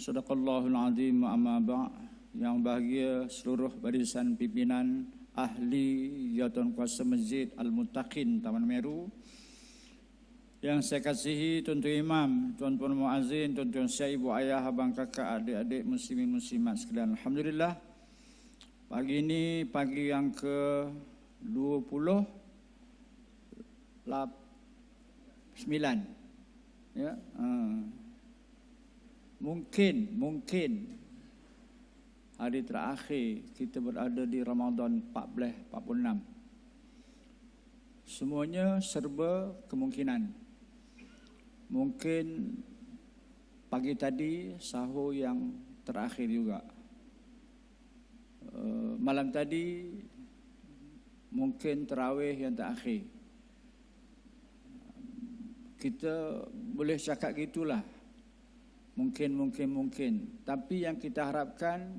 Sadaqallahul azim wa amma ba'. Yang bahagia seluruh barisan pimpinan ahli Jawatan Kuasa Masjid Al-Muttaqin Taman Meru. Yang saya kasihi tuan-tuan imam, tuan-tuan muazzin, tuan-tuan syekh, ibu ayah, abang kakak, adik-adik muslimin muslimat sekalian. Alhamdulillah. Pagi ini pagi yang ke-29. Ya. Mungkin hari terakhir kita berada di Ramadan 14-46. Semuanya serba kemungkinan. Mungkin pagi tadi sahur yang terakhir juga. Malam tadi mungkin tarawih yang terakhir. Kita boleh cakap gitulah. Mungkin. Tapi yang kita harapkan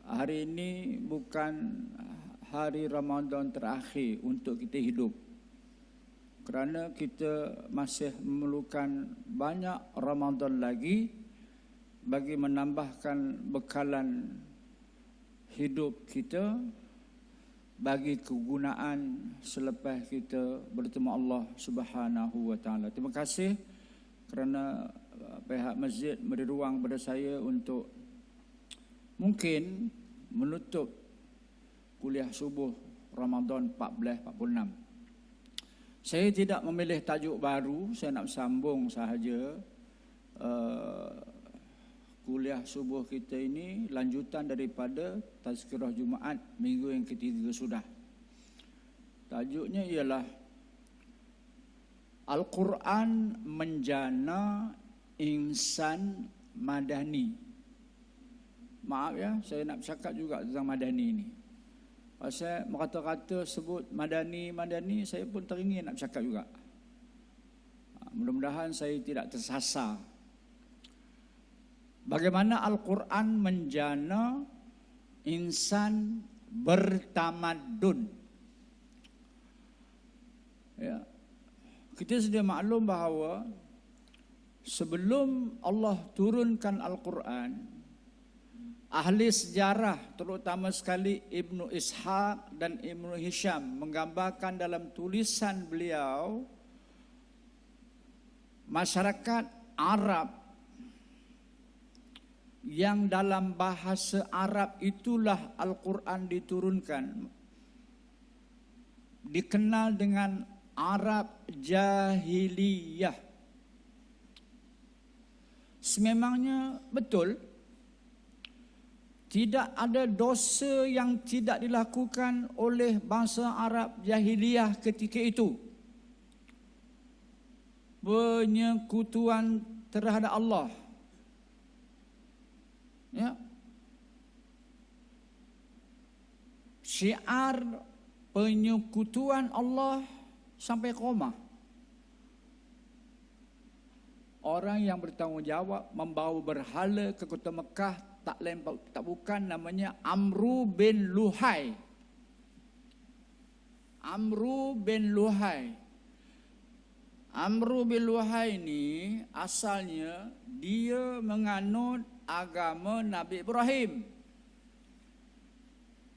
hari ini bukan hari Ramadan terakhir untuk kita hidup. Kerana kita masih memerlukan banyak Ramadan lagi bagi menambahkan bekalan hidup kita bagi kegunaan selepas kita bertemu Allah Subhanahu wa taala. Terima kasih kerana pihak masjid beri ruang pada saya untuk mungkin menutup kuliah subuh Ramadan 14-46. Saya tidak memilih tajuk baru, saya nak sambung sahaja kuliah subuh kita ini lanjutan daripada Tazkirah Jumaat minggu yang ketiga sudah. Tajuknya ialah Al-Quran menjana insan madani. Maaf ya, saya nak bercakap juga tentang madani ini. Pasal kata-kata sebut madani, saya pun teringin nak bercakap juga. Mudah-mudahan saya tidak tersasar. Bagaimana Al-Quran menjana insan bertamadun. Ya. Kita sedia maklum bahawa sebelum Allah turunkan Al-Quran, ahli sejarah terutama sekali Ibnu Ishaq dan Ibnu Hisham menggambarkan dalam tulisan beliau masyarakat Arab yang dalam bahasa Arab itulah Al-Quran diturunkan, dikenal dengan Arab Jahiliyah. Sememangnya betul, tidak ada dosa yang tidak dilakukan oleh bangsa Arab Jahiliyah ketika itu. Penyekutuan terhadap Allah. Ya. Syiar penyekutuan Allah sampai koma. Orang yang bertanggungjawab membawa berhala ke kota Mekah tak lain tak bukan namanya Amru bin Luhai. Amru bin Luhai ini asalnya dia menganut agama Nabi Ibrahim.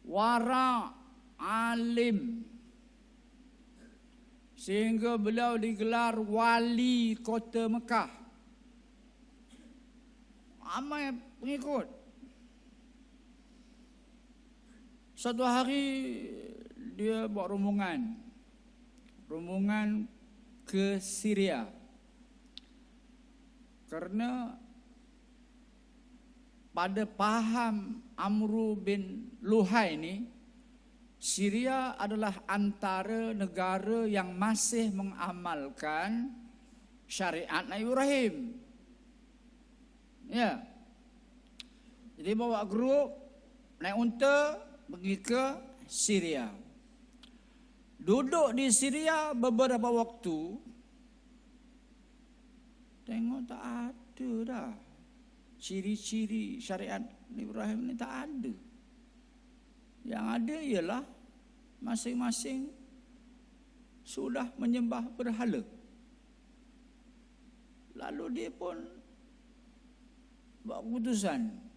Wara alim. Sehingga beliau digelar wali kota Mekah. Ramai pengikut. Satu hari dia buat rombongan ke Syria. Karena pada paham Amru bin Luhai ini, Syria adalah antara negara yang masih mengamalkan syariat Nabi Ibrahim. Ya. Jadi bawa grup naik unta pergi ke Syria. Duduk di Syria beberapa waktu, tengok tak ada dah ciri-ciri syariat Nabi Ibrahim ni, tak ada. Yang ada ialah masing-masing sudah menyembah berhala. Lalu dia pun buat keputusan.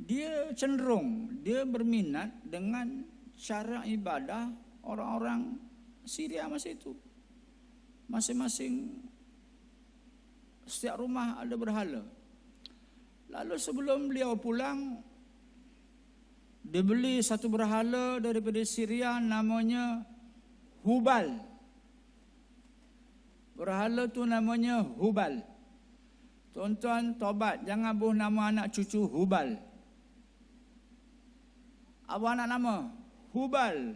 Dia cenderung, dia berminat dengan cara ibadah orang-orang Syria masa itu. Masing-masing, setiap rumah ada berhala. Lalu sebelum beliau pulang, dia beli satu berhala daripada Syria namanya Hubal. Berhala tu namanya Hubal. Tuan-tuan tobat, jangan buh nama anak cucu Hubal. Apa anak nama? Hubal.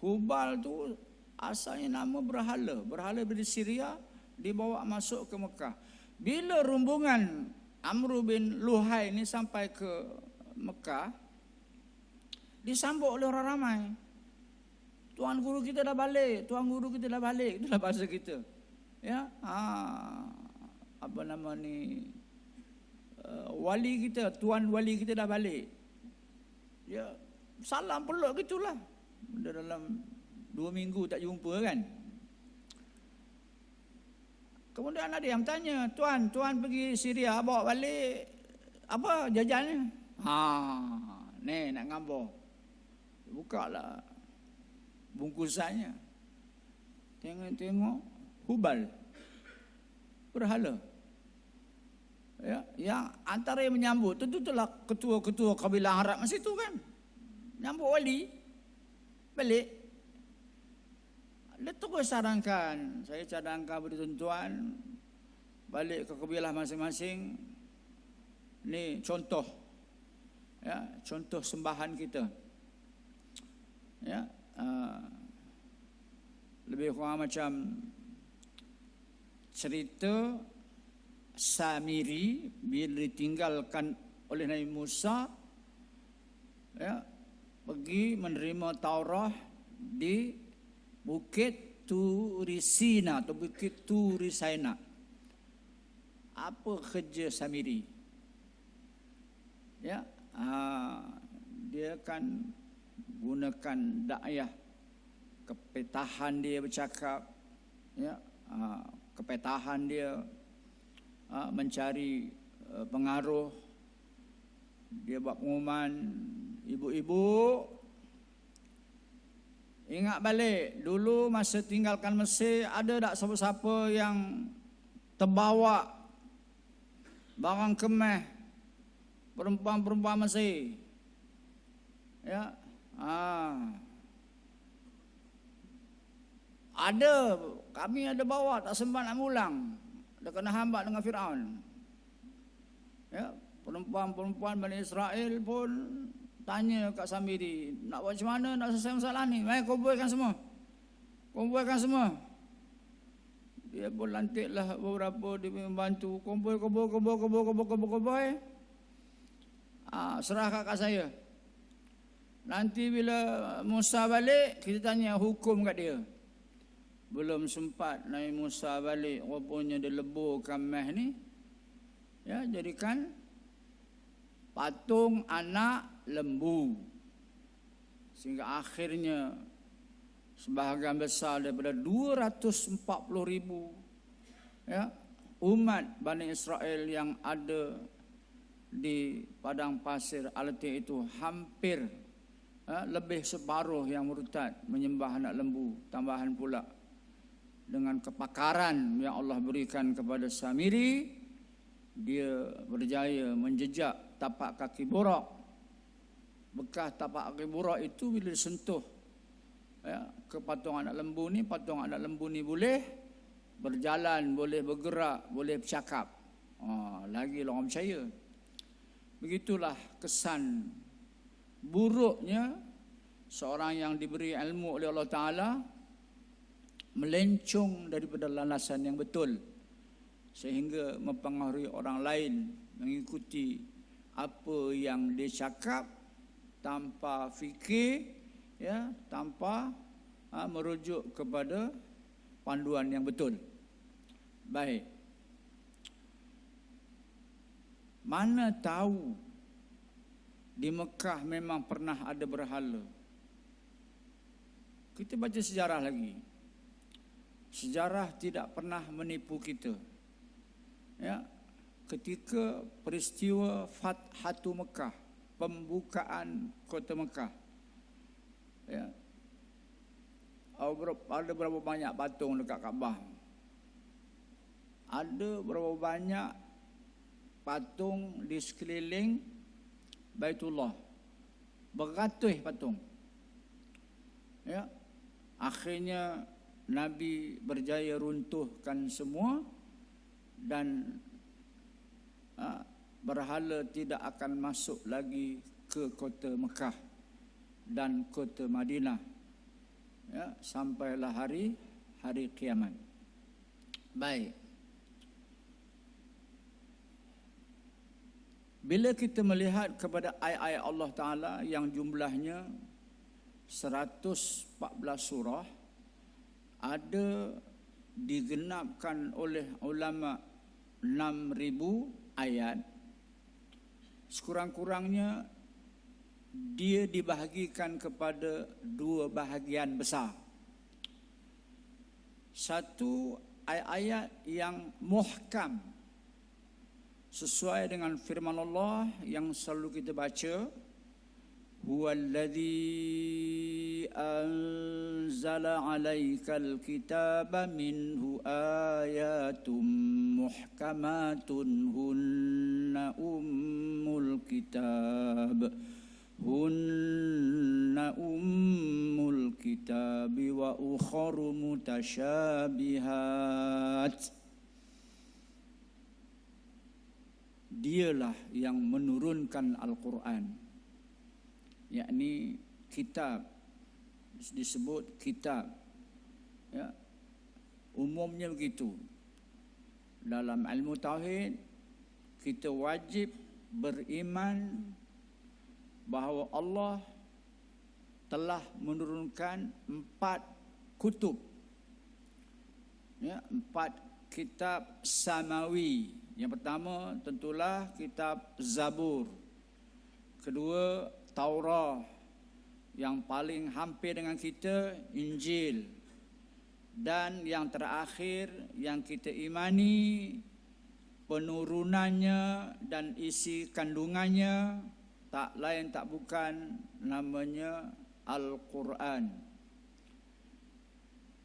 Hubal tu asalnya nama berhala. Berhala dari Syria dibawa masuk ke Mekah. Bila rombongan Amr bin Luhai ni sampai ke Mekah, disambut oleh orang ramai. Tuan guru kita dah balik, tuan guru kita dah balik. Itulah bahasa kita. Ya, apa nama ni? Wali kita, tuan wali kita dah balik. Ya, salam peluk gitulah. Dalam 2 minggu tak jumpa kan. Kemudian ada yang tanya, tuan pergi Syria bawa balik apa jajannya? Ni nak gambar. Bukalah bungkusannya. Tengok Hubal. Berhala. Ya, yang antara yang menyambut tentulah ketua-ketua kabilah Arab masa itu kan. Nyambut wali balik. Dia terus sarankan, saya cadangkan kepada tuan-tuan balik ke kabilah masing-masing. Ni contoh. Ya, contoh sembahan kita. Ya, lebih kurang macam cerita Samiri bila ditinggalkan oleh Nabi Musa, ya, pergi menerima Taurat di Bukit Turisina atau Bukit Turisaina. Apa kerja Samiri? Ya, dia kan gunakan dakwah, kepetahan dia bercakap, ya, kepetahan dia mencari pengaruh. Dia buat pengumuman, ibu-ibu ingat balik dulu masa tinggalkan Mesir, ada tak siapa-siapa yang terbawa barang kemah perempuan-perempuan Mesir? Ya, ada, kami ada bawa, tak sempat nak ulang. Dia kena hambat dengan Firaun. Ya, perempuan-perempuan Bani Israel pun tanya kat Samiri, nak buat macam mana nak selesai masalah ni? Mari kumpulkan semua. Kumpulkan semua. Dia pun lantiklah beberapa dia membantu. Kumpul. Serah kat saya. Nanti bila Musa balik, kita tanya hukum kat dia. Belum sempat Nabi Musa balik, rupanya dia leburkan meh ni, ya, jadikan patung anak lembu. Sehingga akhirnya sebahagian besar daripada 240,000, ya, umat Bani Israel yang ada di padang pasir Al-Tih itu hampir, lebih separuh yang murtad menyembah anak lembu. Tambahan pula dengan kepakaran yang Allah berikan kepada Samiri, dia berjaya menjejak tapak kaki Burak. Bekas tapak kaki Burak itu bila disentuh, ya, ke patung anak lembu ni, patung anak lembu ni boleh berjalan, boleh bergerak, boleh bercakap. Lagi orang percaya. Begitulah kesan buruknya seorang yang diberi ilmu oleh Allah Ta'ala melencong daripada landasan yang betul, sehingga mempengaruhi orang lain mengikuti apa yang dia cakap tanpa fikir, ya, tanpa merujuk kepada panduan yang betul. Baik. Mana tahu di Mekah memang pernah ada berhala. Kita baca sejarah lagi. Sejarah tidak pernah menipu kita. Ya, ketika peristiwa Fathatu Mekah, pembukaan kota Mekah. Ya. Ada berapa banyak patung dekat Kaabah? Ada berapa banyak patung di sekeliling Baitullah? Beratus patung. Ya. Akhirnya Nabi berjaya runtuhkan semua dan berhala tidak akan masuk lagi ke kota Mekah dan kota Madinah. Ya, sampailah hari kiamat. Baik. Bila kita melihat kepada ayat-ayat Allah Ta'ala yang jumlahnya 114 surah, ada digenapkan oleh ulama 6,000 ayat, sekurang-kurangnya dia dibahagikan kepada dua bahagian besar. Satu, ayat-ayat yang muhkam sesuai dengan firman Allah yang selalu kita baca, huwallazi anzala 'alaikal kitaba minhu ayatum muhkamatun hunna ummul kitab wa ukharu mutasyabihat. Dialah yang menurunkan Al-Quran, yakni kitab, disebut kitab. Ya. Umumnya begitu. Dalam ilmu tauhid, kita wajib beriman bahawa Allah telah menurunkan 4 kutub. Ya, 4 kitab samawi. Yang pertama tentulah kitab Zabur. Kedua, Taurat. Yang paling hampir dengan kita, Injil. Dan yang terakhir yang kita imani, penurunannya dan isi kandungannya tak lain tak bukan namanya Al-Quran.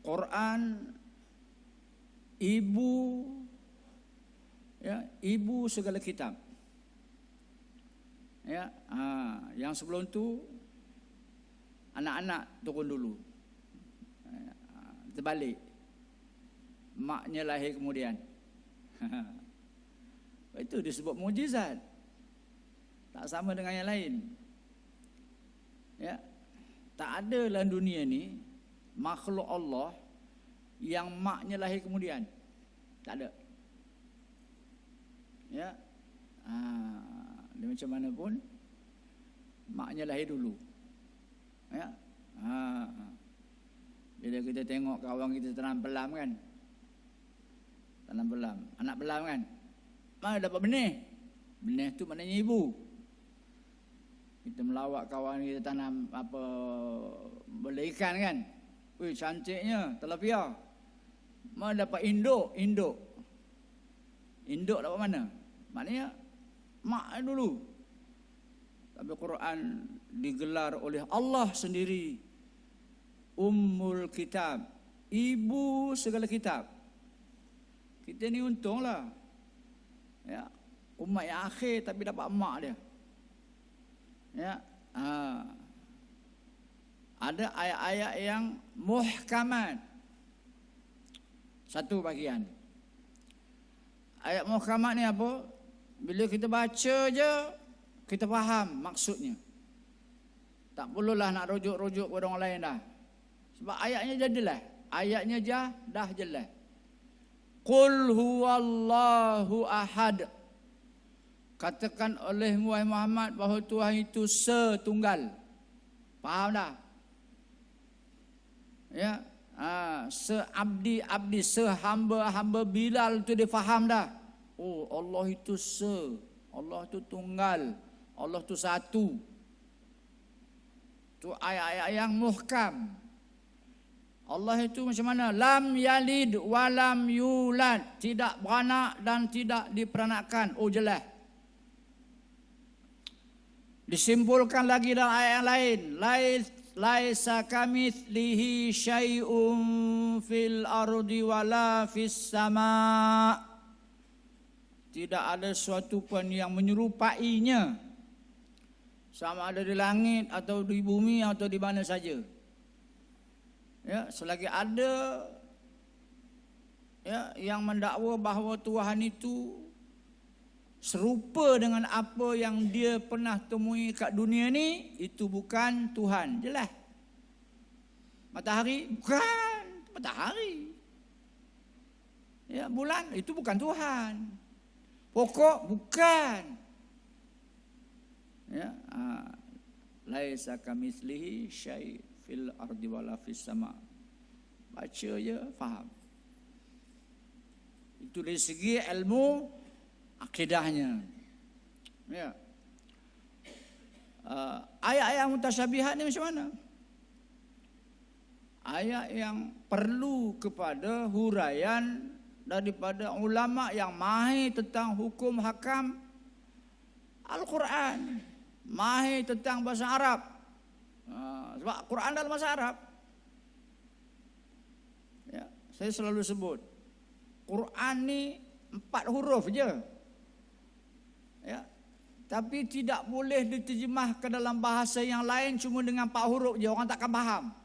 Quran ibu segala kitab. Ya, yang sebelum tu anak-anak turun dulu. Terbalik. Maknya lahir kemudian. Itu disebut mukjizat. Tak sama dengan yang lain. Ya. Tak ada dalam dunia ni makhluk Allah yang maknya lahir kemudian. Tak ada. Ya. Dia macam mana pun maknya lahir dulu. Ya. Bila kita tengok kawan kita tanam pelam kan. Tanam pelam, anak pelam kan. Mana dapat benih? Benih tu maknanya ibu. Kita melawat kawan kita tanam bela ikan kan. Wih, cantiknya tilapia. Mana dapat induk? Induk dapat mana? Maknanya mak dulu. Tapi Quran digelar oleh Allah sendiri Ummul Kitab, ibu segala kitab. Kita ni untunglah. Ya, umat yang akhir tapi dapat mak dia. Ya, ada ayat-ayat yang muhkamat. Satu bahagian. Ayat muhkamat ni apa? Bila kita baca je, kita faham maksudnya. Tak perlulah nak rujuk-rujuk kepada orang lain dah. Sebab ayatnya jelas. Ayatnya dah jelas. Qul huwallahu ahad. Katakan oleh Muhammad bahawa Tuhan itu setunggal. Faham dah? Ya. Seabdi-abdi, sehamba-hamba Bilal itu dia faham dah. Oh, Allah itu Allah itu tunggal. Allah itu satu. Itu ayat-ayat yang muhkam. Allah itu macam mana? Lam yalid walam yulad. Tidak beranak dan tidak diperanakkan. Oh, jelas. Disimpulkan lagi dalam ayat yang lain. Laisa kamitslihi syai'un fil ardi wala fis sama'. Tidak ada sesuatu pun yang menyerupainya. Sama ada di langit atau di bumi atau di mana saja. Ya, selagi ada ya yang mendakwa bahawa Tuhan itu serupa dengan apa yang dia pernah temui kat dunia ni, itu bukan Tuhan. Jelas. Matahari bukan matahari. Ya, bulan itu bukan Tuhan. Pokok bukan. Ya, laisa kamitslihi syai' fil ardi wala fis sama'. Baca je faham. Itu dari segi ilmu akidahnya. Ya. Ayat-ayat mutasyabihat ni macam mana? Ayat yang perlu kepada huraian daripada ulama yang mahir tentang hukum hakam Al-Quran, mahir tentang bahasa Arab. Sebab Quran dalam bahasa Arab. Ya, saya selalu sebut Quran ni 4 huruf je. Ya, tapi tidak boleh diterjemahkan dalam bahasa yang lain cuma dengan 4 huruf je, orang takkan faham.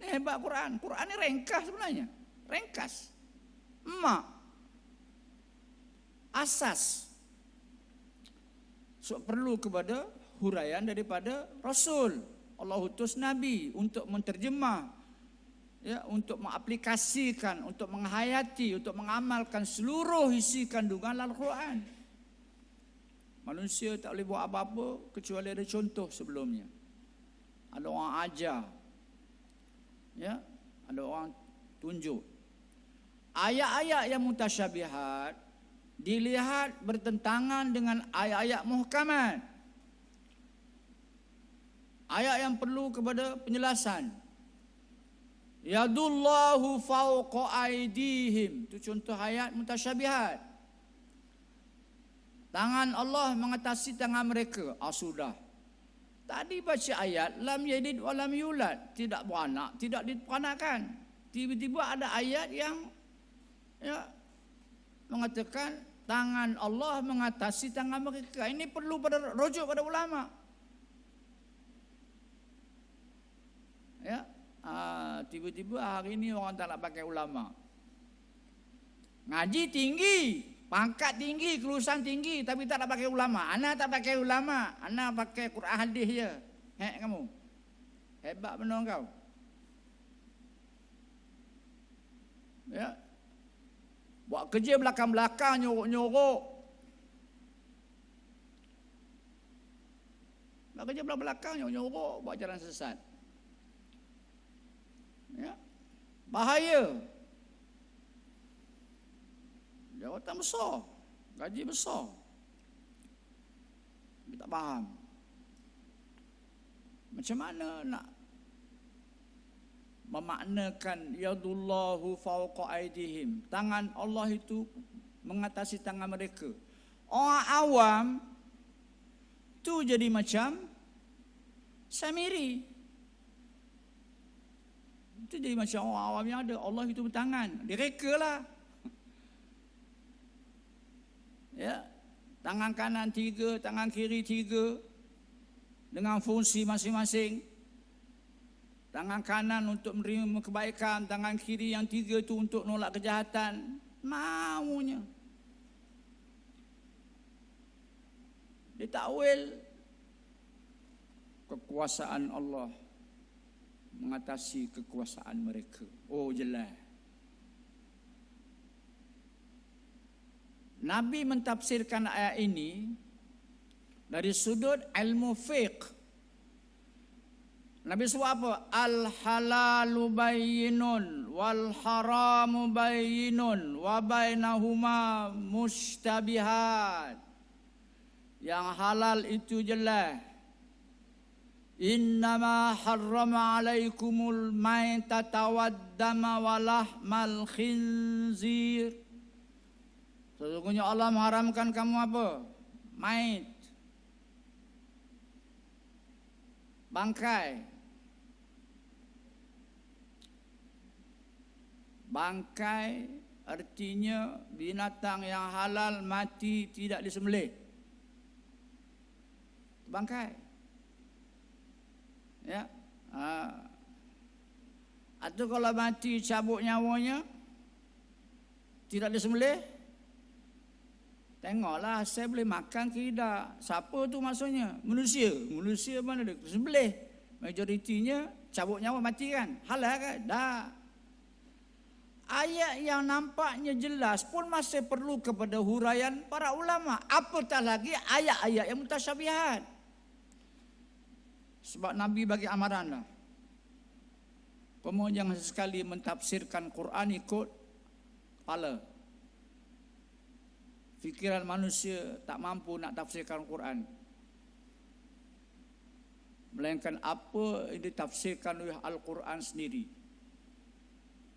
Ini hebat Quran. Quran ni ringkas sebenarnya. Ringkas. Asas. So, perlu kepada huraian daripada Rasul. Allah utus Nabi untuk menterjemah, ya, untuk mengaplikasikan, untuk menghayati, untuk mengamalkan seluruh isi kandungan Al-Quran. Manusia tak boleh buat apa-apa kecuali ada contoh sebelumnya. Ada orang ajar, ya, ada orang tunjuk. Ayat-ayat yang mutasyabihat dilihat bertentangan dengan ayat-ayat muhkamat. Ayat yang perlu kepada penjelasan. Yadullahu fawqa aydihim. Itu contoh ayat mutasyabihat. Tangan Allah mengatasi tangan mereka. Sudah. Tadi baca ayat lam yalid wa lam yulad, tidak beranak, tidak diperanakkan. Tiba-tiba ada ayat yang ya mengatakan tangan Allah mengatasi tangan mereka. Ini perlu pada rujuk pada ulama. Ya, tiba-tiba hari ini orang tak nak pakai ulama. Ngaji tinggi, pangkat tinggi, kelulusan tinggi, tapi tak nak pakai ulama. Ana tak pakai ulama, ana pakai Quran hadis je. Kamu. Hebat benar kau. Ya. Buat kerja belakang-belakang, nyorok-nyorok. Buat kerja belakang-belakang, nyorok-nyorok, buat jalan sesat. Ya. Bahaya. Jawatan besar, gaji besar. Kita tak faham. Macam mana nak memaknakan yadullahu fawqa aydihim, tangan Allah itu mengatasi tangan mereka. Orang awam tu jadi macam Samiri. Itu jadi macam orang awam yang ada Allah itu bertangan, direkalah. Ya, tangan kanan 3, tangan kiri 3 dengan fungsi masing-masing. Tangan kanan untuk menerima kebaikan, tangan kiri yang 3 itu untuk nolak kejahatan. Maunya. Ditakwil kekuasaan Allah mengatasi kekuasaan mereka. Oh, jelas. Nabi mentafsirkan ayat ini dari sudut ilmu fiqh. Nabi sebut apa? Al-halalu bayyinun wal haramu bayyinun wa bainahuma mushtabihat. Yang halal itu jelas, Innama harrama alaikumul maitata waddama walahmal khinzir. Sesungguhnya Allah mengharamkan kamu apa? Mait. Bangkai. Bangkai artinya binatang yang halal mati tidak disembelih. Bangkai. Ya. Atau kalau mati cabut nyawanya tidak disembelih, tengoklah saya boleh makan ke tidak. Siapa tu maksudnya? Manusia. Manusia mana dia? Disembelih. Majoritinya cabut nyawa mati kan? Halal kan? Dah. Ayat yang nampaknya jelas pun masih perlu kepada huraian para ulama. Apatah lagi ayat-ayat yang mutasyabihat. Sebab Nabi bagi amaran lah. Kamu jangan sekali mentafsirkan Quran ikut kepala. Fikiran manusia tak mampu nak tafsirkan Quran. Melainkan apa yang ditafsirkan oleh Al-Quran sendiri.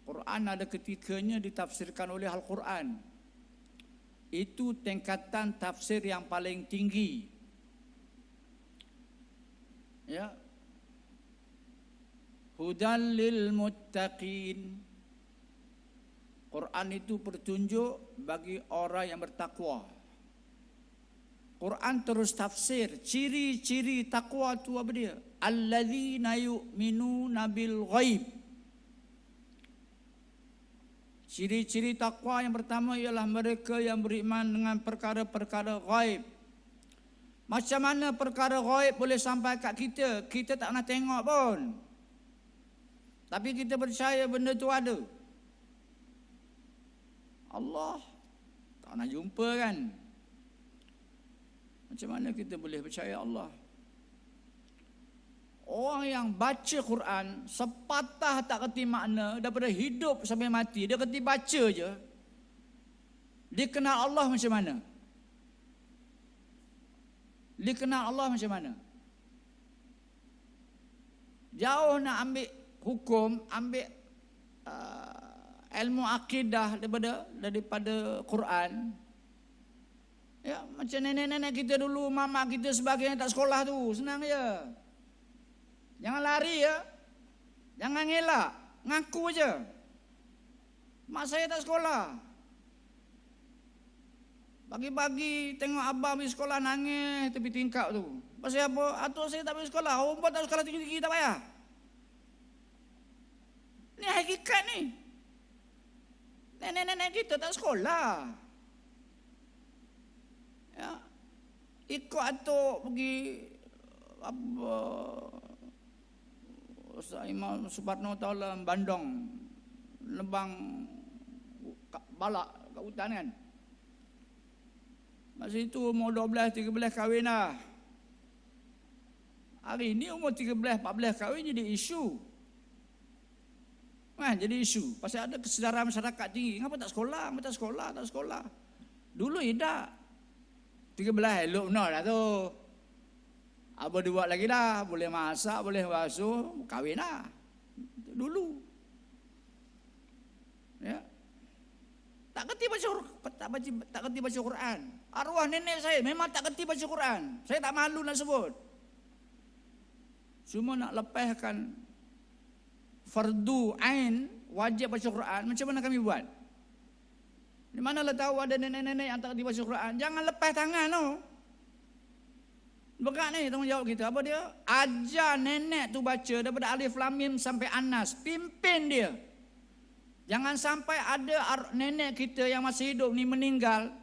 Quran ada ketikanya ditafsirkan oleh Al-Quran. Itu tingkatan tafsir yang paling tinggi. Ya. Hudan lil muttaqin. Quran itu petunjuk bagi orang yang bertakwa. Quran terus tafsir ciri-ciri takwa itu apa dia? Alladzina yu'minuna bil ghaib. Ciri-ciri takwa yang pertama ialah mereka yang beriman dengan perkara-perkara ghaib. Macam mana perkara ghaib boleh sampai kat kita? Kita tak pernah tengok pun. Tapi kita percaya benda tu ada. Allah tak pernah jumpa kan? Macam mana kita boleh percaya Allah? Orang yang baca Quran sepatah tak kerti makna daripada hidup sampai mati, dia kerti baca je. Dia kenal Allah macam mana? Dia kenal Allah macam mana? Jauh nak ambil hukum, ambil ilmu akidah daripada Quran. Ya, macam nenek-nenek kita dulu, mama kita sebagainya tak sekolah tu, senang je. Jangan lari ya. Jangan ngelak, ngaku aja. Mak saya tak sekolah. Pagi-pagi tengok abah pergi sekolah nangis tepi tingkap tu. Pasal apa? Atuk saya tak pergi sekolah. Orang tak sekolah tinggi-tinggi tak payah. Ni hakikat ni. Nenek-nenek kita tak sekolah. Ya. Ikut atuk pergi apa, Ustaz Imam Subarno Ta'ala Bandung, nebang balak kat hutan kan. Masa itu umur 12-13 kahwin dah. Hari ni umur 13-14 kahwin jadi isu. Jadi isu. Pasal ada kesedaran masyarakat tinggi. Kenapa tak sekolah? Kenapa tak sekolah? Tak sekolah. Dulu tidak. 13 elok benar lah tu. Apa dia buat lagi dah? Boleh masak, boleh basuh, kahwin lah. Dulu. Ya. Tak kerti baca Quran. Arwah nenek saya memang tak kerti baca Quran. Saya tak malu nak sebut. Cuma nak lepaskan fardu ain, wajib baca Quran. Macam mana kami buat? Di manalah tahu ada nenek-nenek yang tak kerti baca Quran. Jangan lepas tangan tu. Berat ni tanggungjawab kita. Apa dia? Ajar nenek tu baca daripada Alif Lam Mim sampai Anas. Pimpin dia. Jangan sampai ada nenek kita yang masih hidup ni meninggal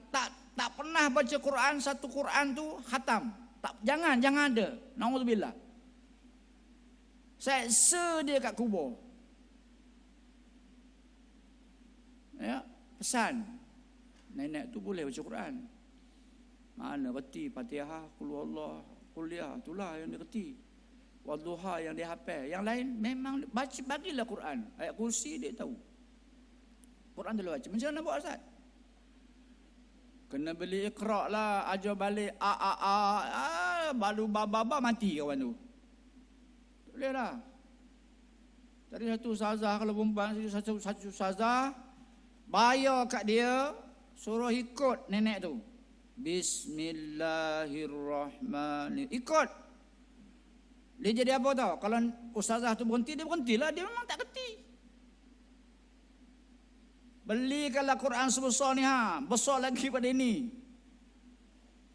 tak pernah baca Quran, satu Quran tu khatam. Jangan ada. Nauzubillah. Seksa dia kat kubur. Ya, pesan. Nenek tu boleh baca Quran. Mana reti Fatihah, Qul huwallah, Quliyah, itulah yang dia reti. Wadduha yang dia hafal. Yang lain memang baca, bagilah Quran. Ayat kursi dia tahu. Quran dia baca. Macam mana buat Ustaz? Kena beli Iqra' lah, ajar balik baru baba mati kawan tu. Boleh lah. Tadi satu ustazah, kalau perempuan satu ustazah, bayar kat dia, suruh ikut nenek tu. Bismillahirrahmanirrahim. Ikut. Dia jadi apa tau? Kalau ustazah tu berhenti, dia berhentilah. Dia memang tak kerti. Belikanlah Quran sebesar ni besar lagi pada ini.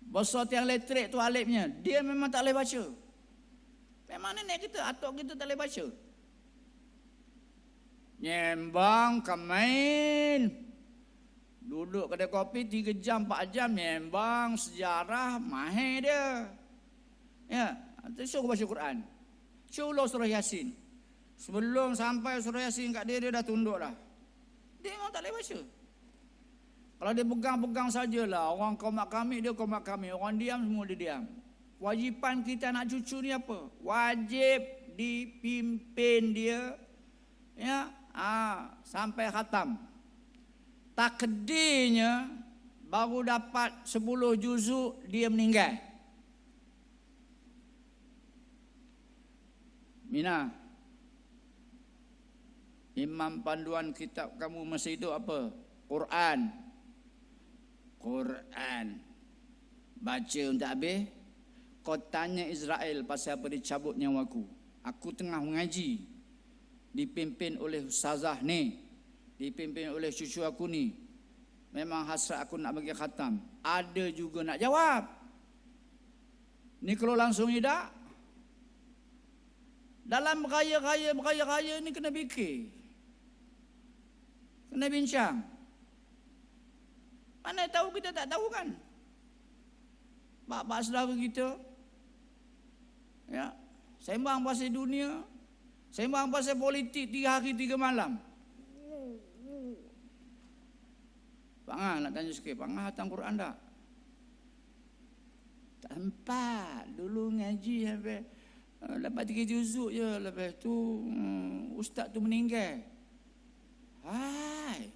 Besar tiang elektrik tu alipnya. Dia memang tak boleh baca. Memang nenek kita, atuk kita tak boleh baca. Nyembang, kemain. Duduk kedai kopi 3 jam, 4 jam, nyembang, sejarah, mahir dia. Ya, suruh baca Quran. Suruh surah Yasin. Sebelum sampai surah Yasin kat dia dah tunduk dah. Dia memang tak boleh baca. Kalau dia pegang-pegang sajalah. Orang kaumat kami, dia kaumat kami. Orang diam, semua dia diam. Wajipan kita anak cucu ni apa? Wajib dipimpin dia, ya, sampai khatam. Takdirnya baru dapat 10 juzuk dia meninggal. Mina, imam panduan kitab kamu masih hidup apa? Quran. Quran. Baca untuk habis. Kau tanya Israel pasal apa dicabut nyawaku. Aku tengah mengaji. Dipimpin oleh ustazah ni. Dipimpin oleh cucu aku ni. Memang hasrat aku nak bagi khatam. Ada juga nak jawab. Ni kalau langsung tidak. Dalam beraya-raya ni kena fikir. Kena bincang. Mana tahu kita tak tahu kan? Bak-bak saudara kita. Ya, sembang pasal dunia. Sembang pasal politik 3 hari 3 malam. Pak Ngah nak tanya sikit, Pak Ngah hatam Quran tak? Tak sempat. Dulu ngaji sampai dapat 3 juzuk je. Lepas tu ustaz tu meninggal. Hai.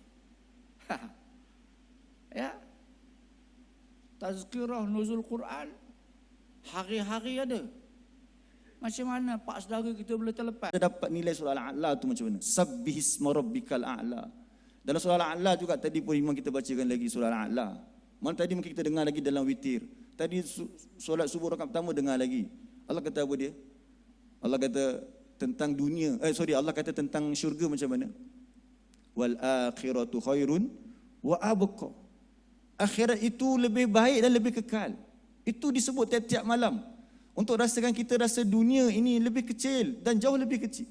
Ya. Tazkirah nuzul Quran hari-hari ada. Macam mana pak saudara kita boleh terlepas? Kita dapat nilai surah Al-A'la tu macam mana? Sabbihisma rabbikal a'la. Dalam surah Al-A'la juga tadi pun memang kita bacakan lagi surah Al-A'la. Mana tadi mungkin kita dengar lagi dalam witir. Tadi solat subuh rakaat pertama dengar lagi. Allah kata apa dia? Allah kata tentang dunia. Allah kata tentang syurga macam mana? Wal akhiratu khairun wa abqa. Akhirat itu lebih baik dan lebih kekal. Itu disebut tiap-tiap malam. Untuk rasakan kita rasa dunia ini lebih kecil dan jauh lebih kecil.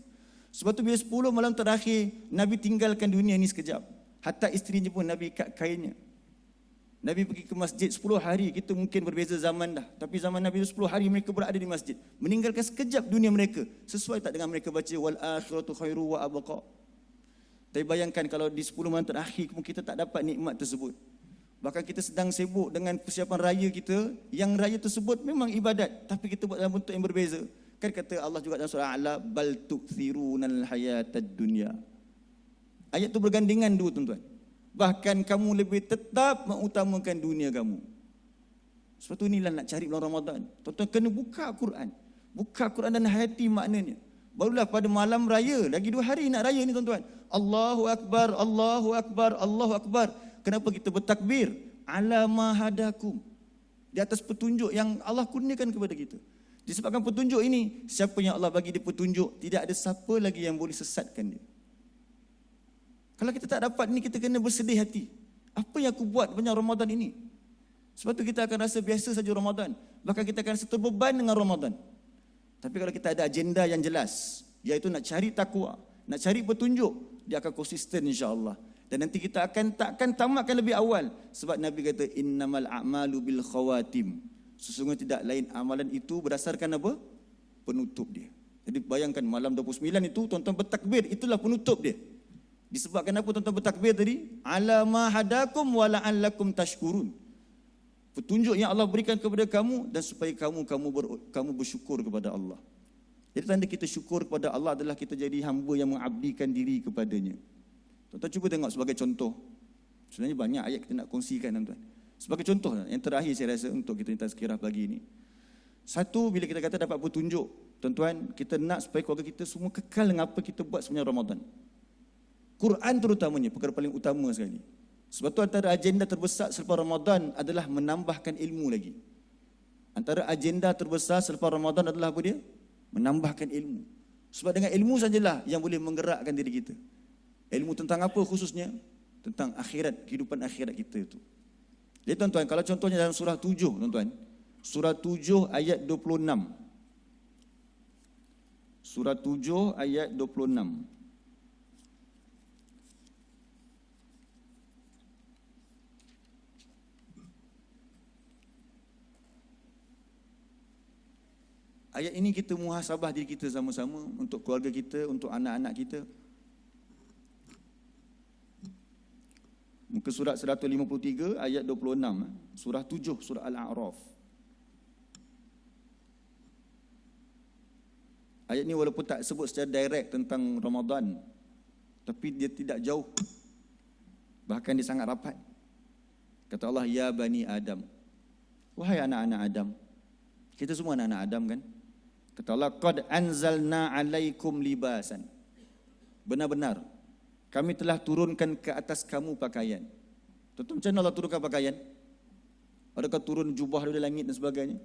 Sebab tu bila 10 malam terakhir Nabi tinggalkan dunia ini sekejap. Hatta isterinya pun Nabi ikat kainnya. Nabi pergi ke masjid 10 hari. Kita mungkin berbeza zaman dah. Tapi zaman Nabi itu 10 hari mereka berada di masjid. Meninggalkan sekejap dunia mereka. Sesuai tak dengan mereka baca wal akhiratu khairu wa abqa. Tapi bayangkan kalau di 10 malam terakhir kita tak dapat nikmat tersebut. Bahkan kita sedang sibuk dengan persiapan raya kita. Yang raya tersebut memang ibadat. Tapi kita buat dalam bentuk yang berbeza. Kan kata Allah juga dalam surah Al-A'la. Bal tu'thirunal hayatad dunya. Ayat tu bergandengan dua tuan-tuan. Bahkan kamu lebih tetap mengutamakan dunia kamu. Sebab tu inilah nak cari bulan Ramadan. Tuan-tuan kena buka Quran. Buka Quran dan hayati maknanya. Barulah pada malam raya. Lagi 2 hari nak raya ni tuan-tuan. Allahu Akbar, Allahu Akbar, Allahu Akbar. Kenapa kita bertakbir? Ala ma hadakum. Di atas petunjuk yang Allah kurniakan kepada kita. Disebabkan petunjuk ini, siapa yang Allah bagi dia petunjuk, tidak ada siapa lagi yang boleh sesatkan dia. Kalau kita tak dapat ni, kita kena bersedih hati. Apa yang aku buat banyak Ramadan ini? Sebab tu kita akan rasa biasa saja Ramadan. Bahkan kita akan rasa terbeban dengan Ramadan. Tapi kalau kita ada agenda yang jelas, iaitu nak cari takwa, nak cari petunjuk, dia akan konsisten insya-Allah. Dan nanti kita takkan tamatkan lebih awal. Sebab Nabi kata innamal a'malu bil khawatim. Sesungguhnya tidak lain amalan itu berdasarkan apa? Penutup dia. Jadi bayangkan malam 29 itu tuan-tuan bertakbir, itulah penutup dia. Disebabkan apa tuan-tuan bertakbir tadi? Ala ma hadakum wa la'allakum tashkurun. Petunjuk yang Allah berikan kepada kamu dan supaya kamu bersyukur kepada Allah. Jadi tanda kita syukur kepada Allah adalah kita jadi hamba yang mengabdikan diri kepadanya. Tuan-tuan cuba tengok sebagai contoh. Sebenarnya banyak ayat kita nak kongsikan tuan-tuan. Sebagai contoh yang terakhir saya rasa untuk kita tazkirah pagi ini. Satu, bila kita kata dapat petunjuk, Tuan-tuan, kita nak supaya keluarga kita semua kekal dengan apa kita buat sebenarnya Ramadan. Quran terutamanya, perkara paling utama sekali. Sebab tu antara agenda terbesar selepas Ramadan adalah menambahkan ilmu lagi. Antara agenda terbesar selepas Ramadan adalah apa dia? Menambahkan ilmu. Sebab dengan ilmu sajalah yang boleh menggerakkan diri kita. Ilmu tentang apa khususnya? Tentang akhirat, kehidupan akhirat kita itu. Jadi tuan-tuan, kalau contohnya dalam surah 7, tuan-tuan. Surah 7 ayat 26. Surah 7 ayat 26. Ayat ini kita muhasabah diri kita sama-sama untuk keluarga kita, untuk anak-anak kita. Muka surat 153 ayat 26. Surah 7, surah Al-A'raf. Ayat ini walaupun tak sebut secara direct tentang Ramadan, tapi dia tidak jauh. Bahkan dia sangat rapat. Kata Allah, ya bani Adam. Wahai anak-anak Adam. Kita semua anak-anak Adam kan? Kata Allah, qad anzalna alaikum libasan. Benar-benar kami telah turunkan ke atas kamu pakaian. Tuan-tuan, macam mana Allah turunkan pakaian? Adakah turun jubah dari langit dan sebagainya?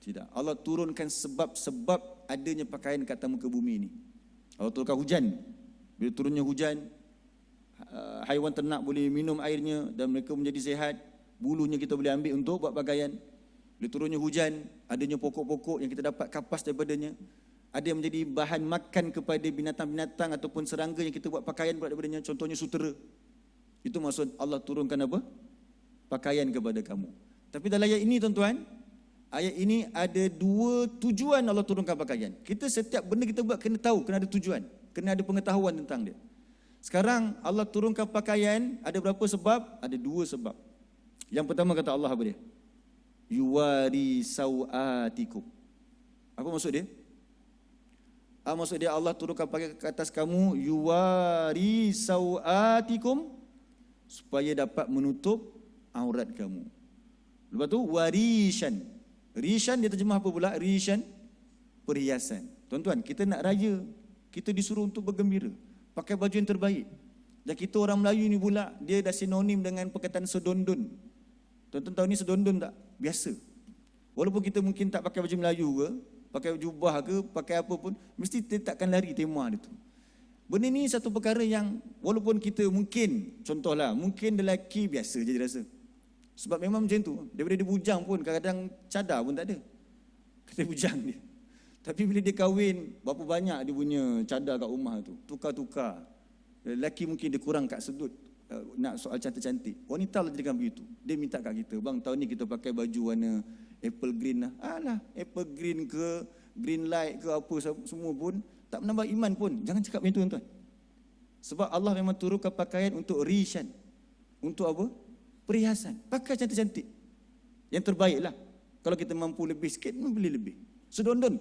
Tidak. Allah turunkan sebab-sebab adanya pakaian kat atas muka bumi ini. Allah turunkan hujan. Bila turunnya hujan, haiwan ternak boleh minum airnya dan mereka menjadi sihat. Bulunya kita boleh ambil untuk buat pakaian. Bila turunnya hujan, adanya pokok-pokok yang kita dapat kapas daripadanya. Ada yang menjadi bahan makan kepada binatang-binatang ataupun serangga yang kita buat pakaian daripadanya. Contohnya sutera. Itu maksud Allah turunkan apa? Pakaian kepada kamu. Tapi dalam ayat ini tuan-tuan, ayat ini ada dua tujuan Allah turunkan pakaian. Kita setiap benda kita buat kena tahu, kena ada tujuan. Kena ada pengetahuan tentang dia. Sekarang Allah turunkan pakaian, ada berapa sebab? Ada dua sebab. Yang pertama kata Allah apa dia? Yuwari sawatikum. Apa maksud dia? Maksud dia Allah turunkan pakaian ke atas kamu, yuwari sawatikum, supaya dapat menutup aurat kamu. Lepas tu warishan. Rishan dia terjemah apa pula? Rishan, perhiasan. Tuan-tuan, kita nak raya, kita disuruh untuk bergembira, pakai baju yang terbaik. Dan kita orang Melayu ni pula, dia dah sinonim dengan perkataan sedondon. Tuan-tuan tahu ni sedondon tak? Biasa. Walaupun kita mungkin tak pakai baju Melayu ke, pakai jubah ke, pakai apa pun, mesti kita takkan lari tema dia tu. Benda ni satu perkara yang walaupun kita mungkin, contohlah, mungkin lelaki biasa je dia rasa. Sebab memang macam tu. Daripada dia bujang pun kadang-kadang cadar pun tak ada. Kata bujang dia. Tapi bila dia kahwin, berapa banyak dia punya cadar kat rumah tu. Tukar-tukar. Lelaki mungkin dia kurang kat sudut nak soal cantik-cantik. Wanita lah jadikan begitu. Dia minta kat kita, bang tahun ni kita pakai baju warna apple green lah. Alah, apple green ke, green light ke apa semua pun tak menambah iman pun. Jangan cakap macam tu tuan-tuan. Sebab Allah memang turunkan pakaian untuk rishan. Untuk apa? Perhiasan. Pakai cantik-cantik. Yang terbaik lah. Kalau kita mampu lebih sikit, beli lebih. Sedondon.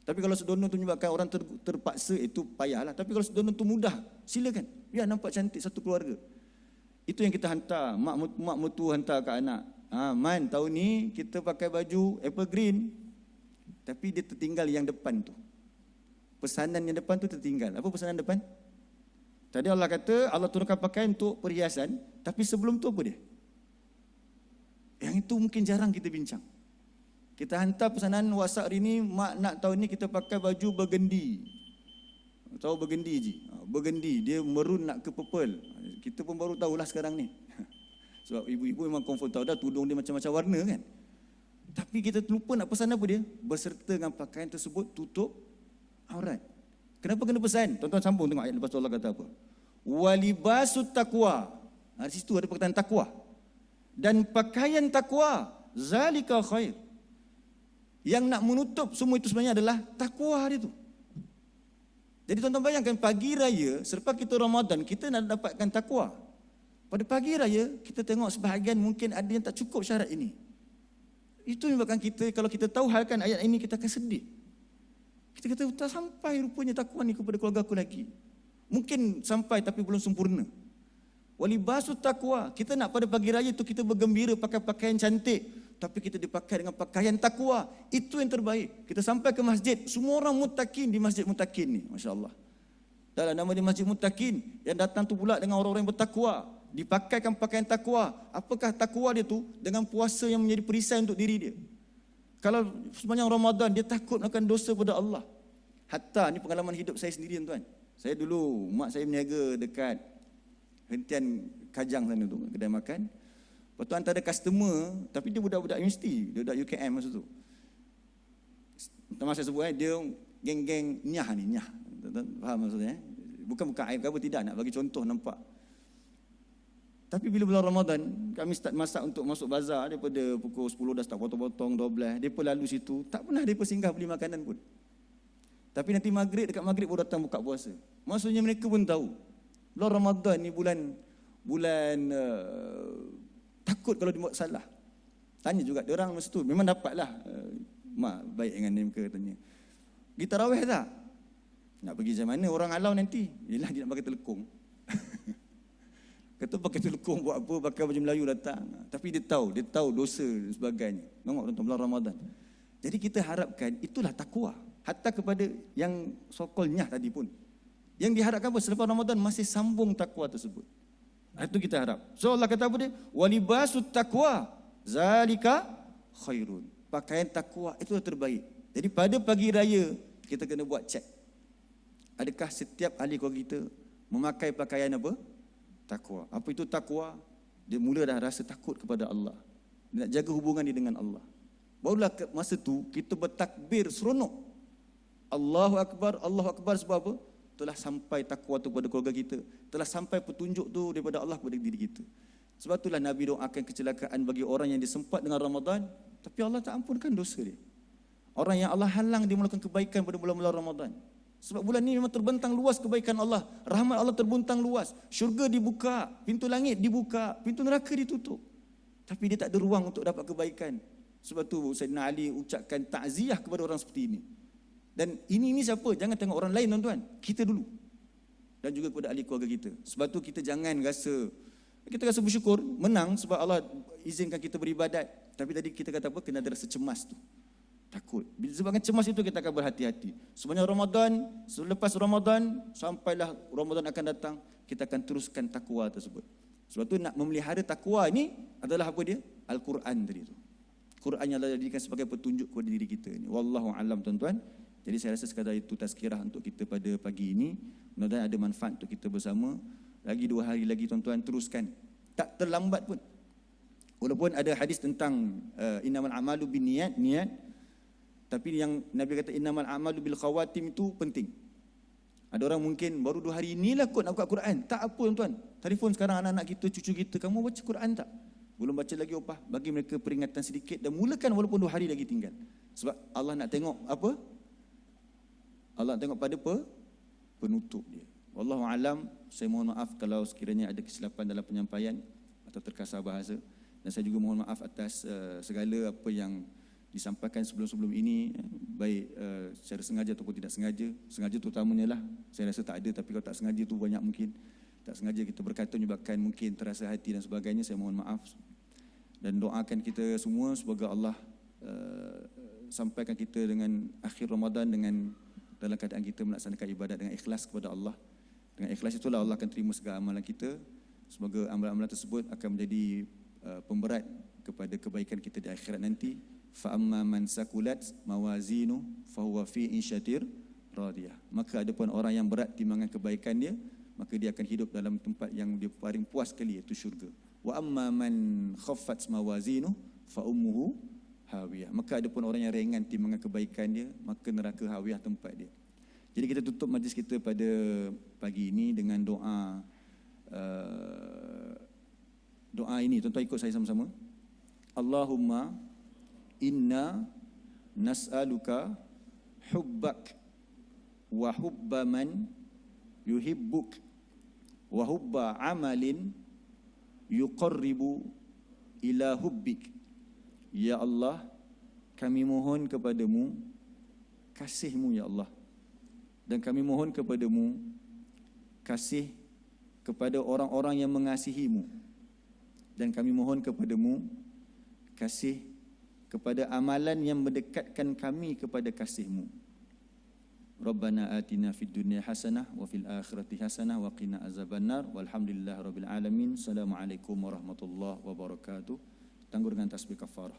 Tapi kalau sedondon tu menyebabkan orang terpaksa, itu payahlah. Tapi kalau sedondon tu mudah, silakan. Biar nampak cantik satu keluarga. Itu yang kita hantar. Mak mertua hantar ke anak. Man, tahun ni kita pakai baju apple green. Tapi dia tertinggal yang depan tu. Pesanan yang depan tu tertinggal. Apa pesanan depan? Tadi Allah kata Allah turunkan pakaian untuk perhiasan, tapi sebelum tu apa dia? Yang itu mungkin jarang kita bincang. Kita hantar pesanan WhatsApp hari ni, mak nak tahun ni kita pakai baju burgundy. Tahu burgundy je? Burgundy, dia merun nak ke purple. Kita pun baru tahulah sekarang ni. Sebab ibu-ibu memang confirm tahu dah tudung dia macam-macam warna kan. Tapi kita lupa nak pesan apa dia? Berserta dengan pakaian tersebut tutup aurat. Kenapa kena pesan? Tuan-tuan sambung tengok ayat lepas tu Allah kata apa? Walibasut taqwa. Di situ ada perkataan takwa. Dan pakaian takwa, zalika khair. Yang nak menutup semua itu sebenarnya adalah takwa dia tu. Jadi tuan-tuan bayangkan pagi raya, selepas kita Ramadan, kita nak dapatkan takwa. Pada pagi raya, kita tengok sebahagian mungkin ada yang tak cukup syarat ini. Itu menyebabkan kita, kalau kita tahu halkan ayat ini, kita akan sedih. Kita kata, tak sampai rupanya takwa ni kepada keluarga aku lagi. Mungkin sampai tapi belum sempurna. Walibasut takwa. Kita nak pada pagi raya tu kita bergembira pakai pakaian cantik. tapi kita dipakai dengan pakaian takwa. Itu yang terbaik. Kita sampai ke masjid, semua orang muttaqin di masjid muttaqin ni, masya-Allah. Dalam nama di masjid muttaqin, yang datang tu pula dengan orang-orang yang bertakwa, dipakaikan pakaian takwa. Apakah takwa dia tu? Dengan puasa yang menjadi perisai untuk diri dia. Kalau sepanjang Ramadan dia takut melakukan dosa pada Allah. Hatta ni pengalaman hidup saya sendiri, tuan. Saya dulu, mak saya berniaga dekat hentian Kajang sana tu, kedai makan. Lepas tu antara customer, tapi dia budak-budak universiti, dia budak UKM masa tu. Masa saya sebut, dia geng-geng nyah ni, nyah. Faham maksudnya? Bukan aib ke apa, tidak, nak bagi contoh nampak. Tapi bila bulan Ramadan, kami start masak untuk masuk bazar daripada pukul 10 dah start potong-potong, 12. Mereka lalu situ, tak pernah mereka singgah beli makanan pun. Tapi nanti dekat maghrib baru datang buka puasa. Maksudnya mereka pun tahu. Bulan Ramadan ni bulan takut kalau dia buat salah. Tanya juga dia orang masa tu, memang dapatlah. Mak baik dengan mereka tanya. Pergi tarawih tak? Nak pergi macam mana orang halau nanti? Yelah dia nak pakai telekung. Kata pakai telekung buat apa, pakai baju Melayu datang. Tapi dia tahu dosa dan sebagainya. Tengok tuan bulan Ramadan. Jadi kita harapkan itulah takwa. Hatta kepada yang sokolnya tadi pun. Yang diharapkan apa? Selepas Ramadan masih sambung takwa tersebut. Itu kita harap. So Allah kata apa dia? Walibasut taqwa zalika khairun. Pakaian takwa itu terbaik. Jadi pada pagi raya kita kena buat cek. Adakah setiap ahli keluarga kita memakai pakaian apa? Takwa. Apa itu takwa? Dia mula dah rasa takut kepada Allah. Dia nak jaga hubungan dia dengan Allah. Barulah masa tu kita bertakbir seronok. Allahu Akbar sebab apa? Telah sampai takwa tu kepada keluarga kita. Telah sampai petunjuk tu daripada Allah kepada diri kita. Sebab itulah Nabi doakan kecelakaan bagi orang yang disempat dengan Ramadan, tapi Allah tak ampunkan dosa dia. Orang yang Allah halang dia melakukan kebaikan pada bulan-bulan Ramadan. Sebab bulan ni memang terbentang luas kebaikan Allah. Rahmat Allah terbentang luas. Syurga dibuka, pintu langit dibuka, pintu neraka ditutup. Tapi dia tak ada ruang untuk dapat kebaikan. Sebab tu Sayyidina Ali ucapkan takziah kepada orang seperti ini. Dan ini siapa? Jangan tengok orang lain, tuan-tuan. Kita dulu. Dan juga kepada ahli keluarga kita. Sebab tu kita jangan kita rasa bersyukur, menang sebab Allah izinkan kita beribadat. Tapi tadi kita kata apa? Kena ada rasa cemas tu. Takut. Sebabkan cemas itu kita akan berhati-hati. Sebenarnya Ramadan, selepas Ramadan, sampailah Ramadan akan datang, kita akan teruskan takwa tersebut. Sebab tu nak memelihara takwa ini adalah apa dia? Al-Quran tadi tu. Quran yang Allah jadikan sebagai petunjuk kepada diri kita ini. Wallahu a'lam, tuan-tuan. Jadi saya rasa sekadar itu tazkirah untuk kita pada pagi ini. Mudah-mudahan ada manfaat untuk kita bersama. Lagi 2 hari lagi, tuan-tuan, teruskan. Tak terlambat pun. Walaupun ada hadis tentang innamal a'malu binniyat, niat. Tapi yang Nabi kata innamal a'malu bil khawatim itu penting. Ada orang mungkin baru 2 hari inilah kot nak buka Quran. Tak apa, tuan-tuan. Telefon sekarang anak-anak kita, cucu kita, kamu baca Quran tak? Belum baca lagi opah. Bagi mereka peringatan sedikit dan mulakan walaupun 2 hari lagi tinggal. Sebab Allah nak tengok apa? Allah nak tengok pada penutup dia. Wallahu alam. Saya mohon maaf kalau sekiranya ada kesilapan dalam penyampaian atau terkasar bahasa. Dan saya juga mohon maaf atas segala apa yang disampaikan sebelum-sebelum ini, baik secara sengaja ataupun tidak sengaja. Sengaja terutamanya lah, saya rasa tak ada. Tapi kalau tak sengaja tu banyak mungkin. Tak sengaja kita berkata menyebabkan mungkin terasa hati dan sebagainya. Saya mohon maaf. Dan doakan kita semua semoga Allah sampaikan kita dengan akhir Ramadan dengan dalam keadaan kita melaksanakan ibadat dengan ikhlas kepada Allah. Dengan ikhlas itulah Allah akan terima segala amalan kita. Semoga amalan-amalan tersebut akan menjadi pemberat kepada kebaikan kita di akhirat nanti. Fa amma man sakulat mawazinu fa huwa fi insyatir radiyah. Maka adapun orang yang berat timbangan kebaikan dia, maka dia akan hidup dalam tempat yang dia paling puas sekali, iaitu syurga. Wa amma man khaffat mawazinu fa ummuhu hawiyah. Maka adapun orang yang ringan timbangan kebaikan dia, maka neraka hawiyah tempat dia. Jadi kita tutup majlis kita pada pagi ini dengan doa ini. Tuan-tuan ikut saya sama-sama. Allahumma inna nas'aluka hubbak wa hubba man yuhibbuk wa hubba amalin yuqarribu ila hubbik. Ya Allah, kami mohon kepadamu kasih-Mu ya Allah. Dan kami mohon kepadamu kasih kepada orang-orang yang mengasihi-Mu. Dan kami mohon kepadamu kasih kepada amalan yang mendekatkan kami kepada kasih-Mu. Rabbana atina fid dunya hasanah wa fil akhirati hasanah wa qina azabannar walhamdulillahirabbil alamin. Assalamualaikum warahmatullahi wabarakatuh. Tangguh dengan tasbih kafarah.